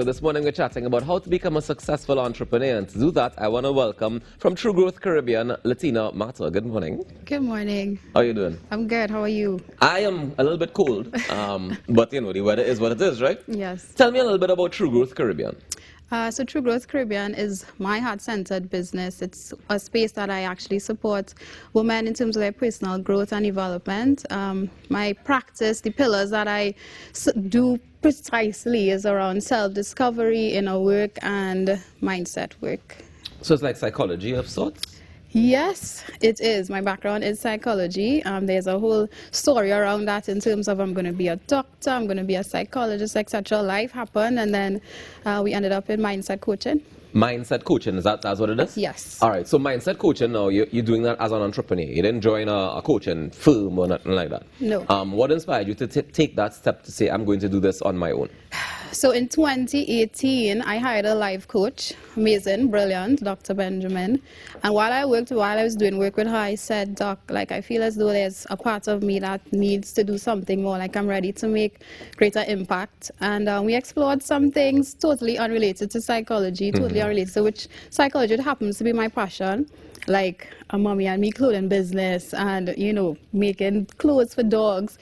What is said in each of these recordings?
So this morning we're chatting about how to become a successful entrepreneur, and to do that I want to welcome from True Growth Caribbean, Letina. Good morning. Good morning. How are you doing? I'm good. How are you? I am a little bit cold, but you know, the weather is what it is, right? Yes. Tell me a little bit about True Growth Caribbean. So True Growth Caribbean is my heart-centered business. It's a space that I actually support women in terms of their personal growth and development. My practice, the pillars that I do precisely is around self-discovery, inner work, and mindset work. So it's like psychology of sorts? Yes, it is. My background is psychology. There's a whole story around that in terms of I'm going to be a doctor, I'm going to be a psychologist, etc. Life happened, and then we ended up in mindset coaching. Mindset coaching, that's what it is? Yes. All right, so mindset coaching, now you're doing that as an entrepreneur. You didn't join a coaching firm or nothing like that? No. What inspired you to take that step to say, I'm going to do this on my own? So in 2018, I hired a life coach, amazing, brilliant, Dr. Benjamin. And while I was doing work with her, I said, Doc, like I feel as though there's a part of me that needs to do something more, like I'm ready to make greater impact. And we explored some things totally unrelated to psychology, totally unrelated to which psychology happens to be my passion. Like a mommy and me clothing business and, you know, making clothes for dogs.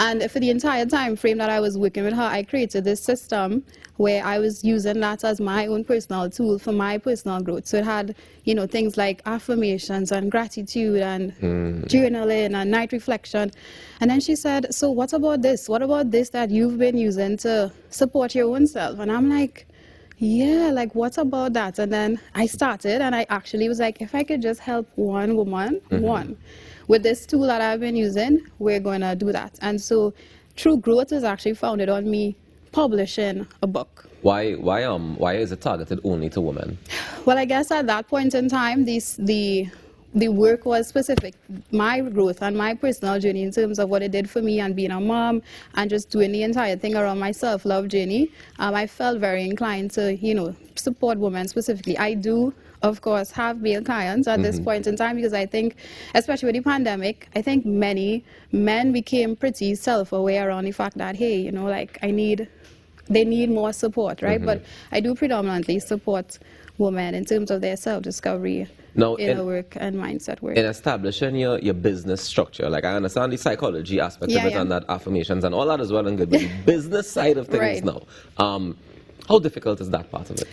And for the entire time frame that I was working with her, I created this system where I was using that as my own personal tool for my personal growth. So it had, you know, things like affirmations and gratitude and journaling and night reflection. And then she said, so what about this? What about this that you've been using to support your own self? And I'm like, yeah, like what about that? And then I started and I actually was like, if I could just help one woman, with this tool that I've been using, we're going to do that. And so True Growth is actually founded on me publishing a book. Why is it targeted only to women? Well, I guess at that point in time, the work was specific. My growth and my personal journey in terms of what it did for me and being a mom and just doing the entire thing around my self-love journey, I felt very inclined to, you know, support women specifically. I do, of course, have male clients at this point in time because I think, especially with the pandemic, I think many men became pretty self-aware around the fact that, hey, you know, like they need more support, right? But I do predominantly support women in terms of their self-discovery, inner work and mindset work. In establishing your business structure, like I understand the psychology aspect of it and that affirmations and all that is well and good, but the business side of things now, how difficult is that part of it?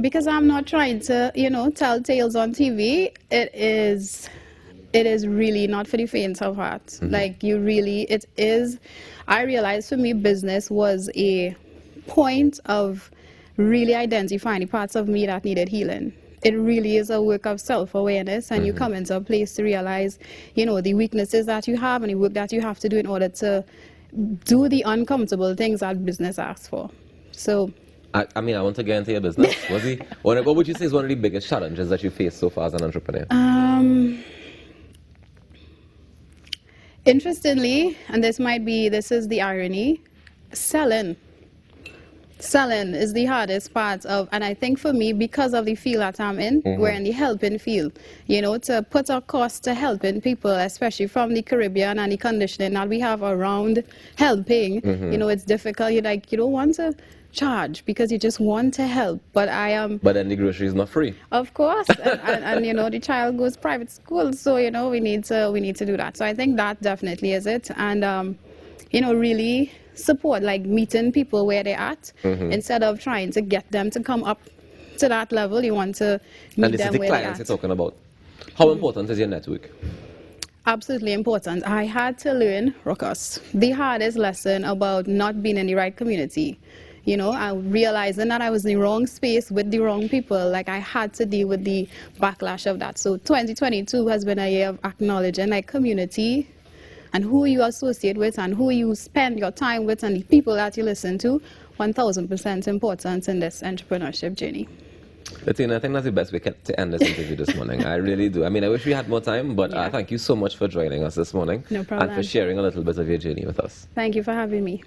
Because I'm not trying to, you know, tell tales on TV. It is really not for the faint of heart. Like it is. I realized for me, business was a point of really identifying the parts of me that needed healing. It really is a work of self-awareness, and you come into a place to realize, you know, the weaknesses that you have and the work that you have to do in order to do the uncomfortable things that business asks for. So I mean, I want to get into your business. What would you say is one of the biggest challenges that you face so far as an entrepreneur? Interestingly, and this is the irony, selling is the hardest part of, and I think for me, because of the field that I'm in, we're in the helping field. You know, to put a cost to helping people, especially from the Caribbean and the conditioning that we have around helping, you know, it's difficult. You don't want to charge because you just want to help, but But then the grocery is not free. Of course, and you know, the child goes private school, so you know we need to do that. So I think that definitely is it, and you know, really support, like meeting people where they're at instead of trying to get them to come up to that level. You want to meet them where they're at. And this is the clients you're talking about. How important is your network? Absolutely important. I had to learn, Ruckus, the hardest lesson about not being in the right community. You know, I realizing that I was in the wrong space with the wrong people. Like I had to deal with the backlash of that. So 2022 has been a year of acknowledging like community and who you associate with and who you spend your time with and the people that you listen to. 1000% important in this entrepreneurship journey. Letina, I think that's the best way to end this interview this morning. I really do. I mean, I wish we had more time, but thank you so much for joining us this morning. No problem. And for sharing a little bit of your journey with us. Thank you for having me.